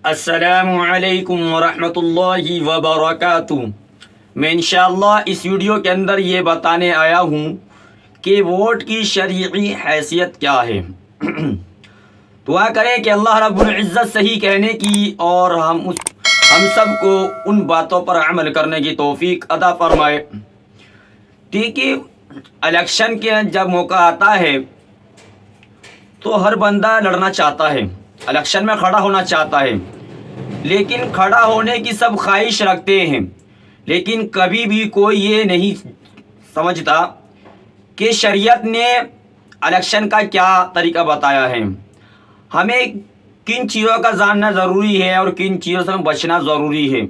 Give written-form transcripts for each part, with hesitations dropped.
السلام علیکم ورحمۃ اللہ وبرکاتہ۔ میں انشاءاللہ اس ویڈیو کے اندر یہ بتانے آیا ہوں کہ ووٹ کی شرعی حیثیت کیا ہے۔ دعا کریں کہ اللہ رب العزت صحیح کہنے کی اور ہم سب کو ان باتوں پر عمل کرنے کی توفیق عطا فرمائے۔ دیکھیے، الیکشن کے جب موقع آتا ہے تو ہر بندہ لڑنا چاہتا ہے، الیکشن میں کھڑا ہونا چاہتا ہے، لیکن کھڑا ہونے کی سب خواہش رکھتے ہیں، لیکن کبھی بھی کوئی یہ نہیں سمجھتا کہ شریعت نے الیکشن کا کیا طریقہ بتایا ہے، ہمیں کن چیزوں کا جاننا ضروری ہے اور کن چیزوں سے بچنا ضروری ہے۔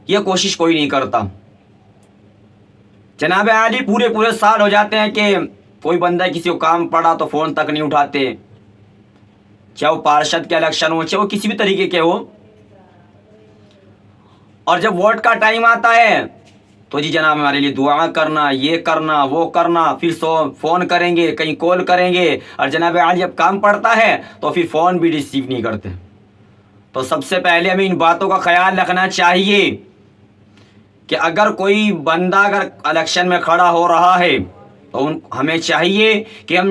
یہ کوشش کوئی نہیں کرتا۔ جناب عالی پورے سال ہو جاتے ہیں کہ کوئی بندہ کسی کو کام پڑا تو فون تک نہیں اٹھاتے، چاہے وہ پارشد کے الیکشن ہو، چاہے وہ کسی بھی طریقے کے ہو، اور جب ووٹ کا ٹائم آتا ہے تو جی جناب ہمارے لیے دعا کرنا، یہ کرنا، وہ کرنا، پھر فون کریں گے، کہیں کال کریں گے، اور جناب عالی جب کام پڑتا ہے تو پھر فون بھی ریسیو نہیں کرتے۔ تو سب سے پہلے ہمیں ان باتوں کا خیال رکھنا چاہیے کہ اگر کوئی بندہ اگر الیکشن میں کھڑا ہو رہا ہے تو ہمیں چاہیے کہ ہم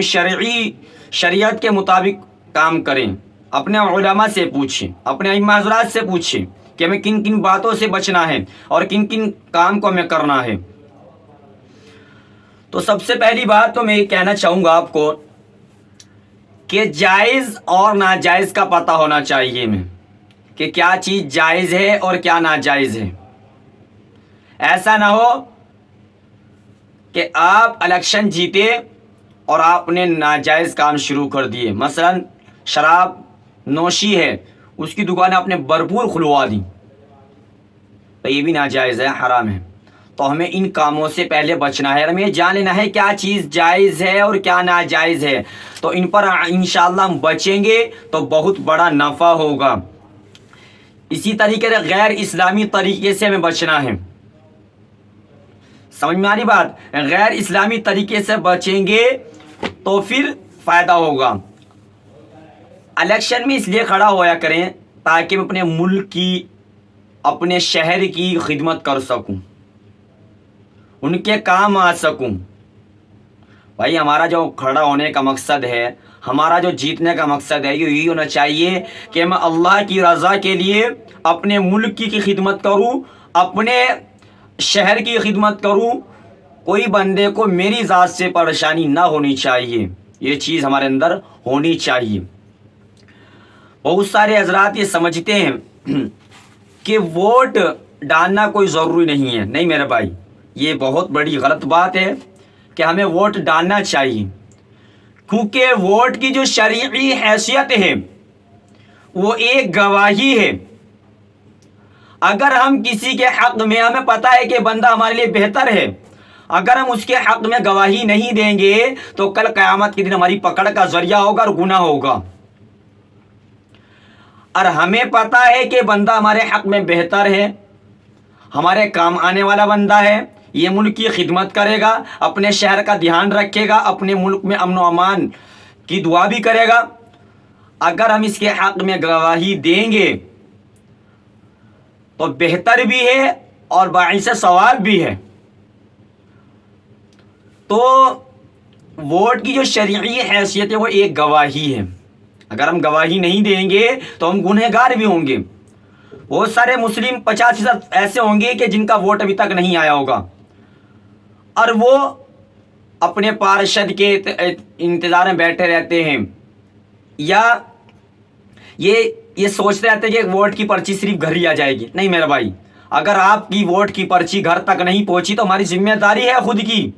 شریعت کے مطابق کام کریں، اپنے علماء سے پوچھیں، اپنے ائمہ حضرات سے پوچھیں کہ ہمیں کن کن باتوں سے بچنا ہے اور کن کن کام کو ہمیں کرنا ہے۔ تو سب سے پہلی بات تو میں یہ کہنا چاہوں گا آپ کو کہ جائز اور ناجائز کا پتہ ہونا چاہیے ہمیں کہ کیا چیز جائز ہے اور کیا ناجائز ہے۔ ایسا نہ ہو کہ آپ الیکشن جیتے اور آپ نے ناجائز کام شروع کر دیے، مثلا شراب نوشی ہے، اس کی دکانیں آپ نے بھرپور کھلوا دی، تو یہ بھی ناجائز ہے، حرام ہے۔ تو ہمیں ان کاموں سے پہلے بچنا ہے، ہمیں جان لینا ہے کیا چیز جائز ہے اور کیا ناجائز ہے، تو ان پر انشاءاللہ ہم بچیں گے تو بہت بڑا نفع ہوگا۔ اسی طریقے سے غیر اسلامی طریقے سے ہمیں بچنا ہے، سمجھ میں آ رہی بات؟ غیر اسلامی طریقے سے بچیں گے تو پھر فائدہ ہوگا۔ الیکشن میں اس لیے کھڑا ہویا کریں تاکہ میں اپنے ملک کی، اپنے شہر کی خدمت کر سکوں، ان کے کام آ سکوں۔ بھائی ہمارا جو کھڑا ہونے کا مقصد ہے، ہمارا جو جیتنے کا مقصد ہے، یہ یہی ہونا چاہیے کہ میں اللہ کی رضا کے لیے اپنے ملک کی خدمت کروں، اپنے شہر کی خدمت کروں، کوئی بندے کو میری ذات سے پریشانی نہ ہونی چاہیے، یہ چیز ہمارے اندر ہونی چاہیے۔ بہت سارے حضرات یہ سمجھتے ہیں کہ ووٹ ڈالنا کوئی ضروری نہیں ہے۔ نہیں میرے بھائی، یہ بہت بڑی غلط بات ہے کہ ہمیں ووٹ ڈالنا چاہیے، کیونکہ ووٹ کی جو شرعی حیثیت ہے وہ ایک گواہی ہے۔ اگر ہم کسی کے حق میں، ہمیں پتہ ہے کہ بندہ ہمارے لیے بہتر ہے، اگر ہم اس کے حق میں گواہی نہیں دیں گے تو کل قیامت کے دن ہماری پکڑ کا ذریعہ ہوگا اور گناہ ہوگا۔ اور ہمیں پتہ ہے کہ بندہ ہمارے حق میں بہتر ہے، ہمارے کام آنے والا بندہ ہے، یہ ملک کی خدمت کرے گا، اپنے شہر کا دھیان رکھے گا، اپنے ملک میں امن و امان کی دعا بھی کرے گا۔ اگر ہم اس کے حق میں گواہی دیں گے تو بہتر بھی ہے اور باعث ثواب بھی ہے۔ تو ووٹ کی جو شرعی حیثیت ہے وہ ایک گواہی ہے، اگر ہم گواہی نہیں دیں گے تو ہم گنہگار بھی ہوں گے۔ بہت سارے مسلم 50% ایسے ہوں گے کہ جن کا ووٹ ابھی تک نہیں آیا ہوگا، اور وہ اپنے پارشد کے انتظار میں بیٹھے رہتے ہیں، یا یہ سوچتے رہتے ہیں کہ ووٹ کی پرچی صرف گھر ہی آ جائے گی۔ نہیں میرے بھائی، اگر آپ کی ووٹ کی پرچی گھر تک نہیں پہنچی تو ہماری ذمہ داری ہے خود کی،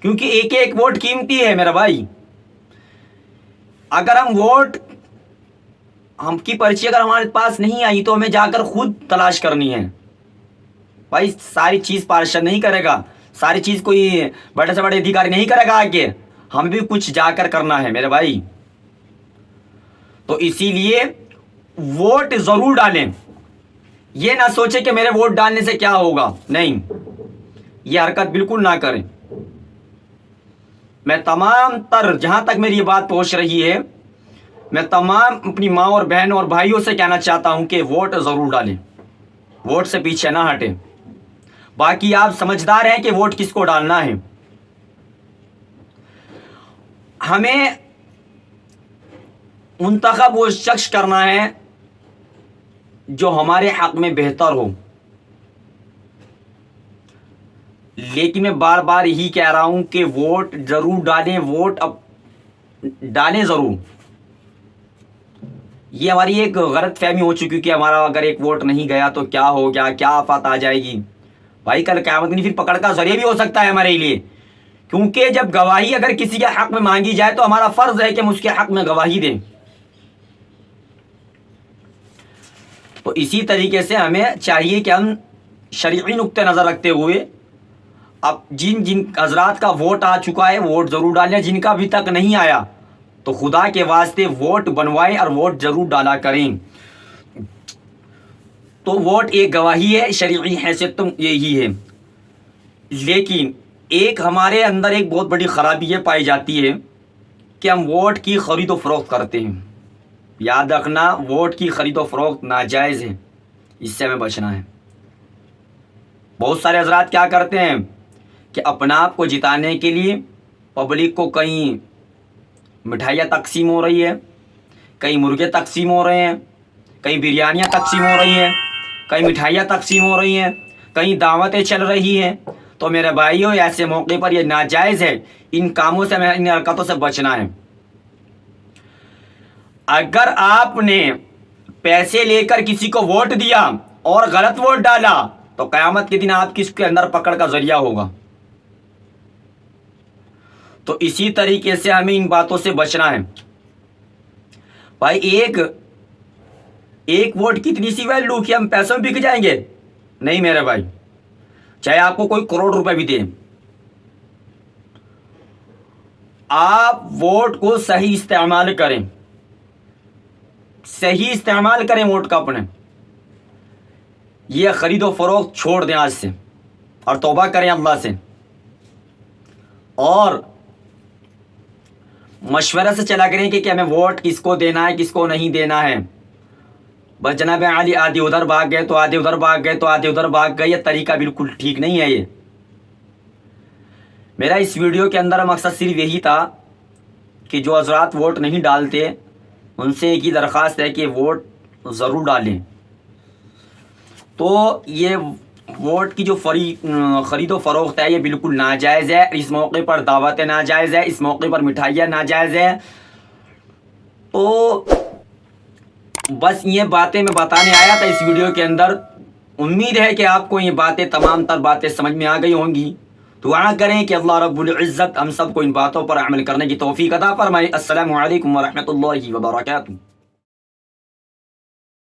کیونکہ ایک ایک ووٹ قیمتی ہے میرا بھائی۔ اگر ہم کی پرچی اگر ہمارے پاس نہیں آئی تو ہمیں جا کر خود تلاش کرنی ہے۔ بھائی ساری چیز پارشد نہیں کرے گا، ساری چیز کوئی بڑے سے بڑے ادھیکاری نہیں کرے گا، آگے ہم بھی کچھ جا کر کرنا ہے میرے بھائی۔ تو اسی لیے ووٹ ضرور ڈالیں، یہ نہ سوچیں کہ میرے ووٹ ڈالنے سے کیا ہوگا، نہیں، یہ حرکت بالکل نہ کریں۔ میں تمام تر، جہاں تک میری یہ بات پہنچ رہی ہے، میں تمام اپنی ماں اور بہنوں اور بھائیوں سے کہنا چاہتا ہوں کہ ووٹ ضرور ڈالیں، ووٹ سے پیچھے نہ ہٹیں۔ باقی آپ سمجھدار ہیں کہ ووٹ کس کو ڈالنا ہے۔ ہمیں منتخب وہ شخص کرنا ہے جو ہمارے حق میں بہتر ہو۔ لیکن میں بار بار یہی کہہ رہا ہوں کہ ووٹ ضرور ڈالیں، ووٹ اب ڈالیں ضرور۔ یہ ہماری ایک غلط فہمی ہو چکی کہ ہمارا اگر ایک ووٹ نہیں گیا تو کیا ہو گیا، کیا آفات آ جائے گی۔ بھائی کل قیامت نہیں، پھر پکڑ کا ذریعہ بھی ہو سکتا ہے ہمارے لیے، کیونکہ جب گواہی اگر کسی کے حق میں مانگی جائے تو ہمارا فرض ہے کہ ہم اس کے حق میں گواہی دیں۔ تو اسی طریقے سے ہمیں چاہیے کہ ہم شرعی نقطہ نظر رکھتے ہوئے اب جن حضرات کا ووٹ آ چکا ہے ووٹ ضرور ڈالیں، جن کا ابھی تک نہیں آیا تو خدا کے واسطے ووٹ بنوائیں اور ووٹ ضرور ڈالا کریں۔ تو ووٹ ایک گواہی ہے، شرعی حیثیت تو یہی ہے۔ لیکن ایک ہمارے اندر ایک بہت بڑی خرابی یہ پائی جاتی ہے کہ ہم ووٹ کی خرید و فروخت کرتے ہیں۔ یاد رکھنا، ووٹ کی خرید و فروخت ناجائز ہے، اس سے ہمیں بچنا ہے۔ بہت سارے حضرات کیا کرتے ہیں کہ اپنا آپ کو جتانے کے لیے پبلک کو کہیں مٹھائیاں تقسیم ہو رہی ہے، کہیں مرغے تقسیم ہو رہے ہیں، کہیں بریانیاں تقسیم ہو رہی ہیں، کہیں مٹھائیاں تقسیم ہو رہی ہیں، کہیں دعوتیں چل رہی ہیں۔ تو میرے بھائیوں، ایسے موقع پر یہ ناجائز ہے، ان کاموں سے ہمیں، ان حرکتوں سے بچنا ہے۔ اگر آپ نے پیسے لے کر کسی کو ووٹ دیا اور غلط ووٹ ڈالا تو قیامت کے دن آپ کس کے اندر پکڑ کا ذریعہ ہوگا۔ تو اسی طریقے سے ہمیں ان باتوں سے بچنا ہے۔ بھائی ایک ووٹ کی اتنی سی ویلیو کہ ہم پیسوں میں بک جائیں گے؟ نہیں میرے بھائی، چاہے آپ کو کوئی کروڑ روپے بھی دیں، آپ ووٹ کو صحیح استعمال کریں، صحیح استعمال کریں ووٹ کا اپنے۔ یہ خرید و فروخت چھوڑ دیں آج سے اور توبہ کریں اللہ سے، اور مشورہ سے چلا کریں کہ ہمیں ووٹ کس کو دینا ہے، کس کو نہیں دینا ہے۔ بس جناب علی آدھے ادھر بھاگ گئے تو آدھے ادھر بھاگ گئے تو آدھے ادھر بھاگ گئے، یہ طریقہ بالکل ٹھیک نہیں ہے۔ یہ میرا اس ویڈیو کے اندر مقصد صرف یہی تھا کہ جو حضرات ووٹ نہیں ڈالتے ان سے ایک ہی درخواست ہے کہ ووٹ ضرور ڈالیں۔ تو یہ ووٹ کی جو خرید و فروخت ہے یہ بالکل ناجائز ہے۔ اس موقع پر دعوتیں ناجائز ہے، اس موقع پر مٹھائیاں ناجائز ہے۔ تو بس یہ باتیں میں بتانے آیا تھا اس ویڈیو کے اندر۔ امید ہے کہ آپ کو یہ باتیں، تمام تر باتیں سمجھ میں آ گئی ہوں گی۔ دعا کریں کہ اللہ رب العزت ہم سب کو ان باتوں پر عمل کرنے کی توفیق عطا فرمائے۔ السلام علیکم ورحمۃ اللہ وبرکاتہ۔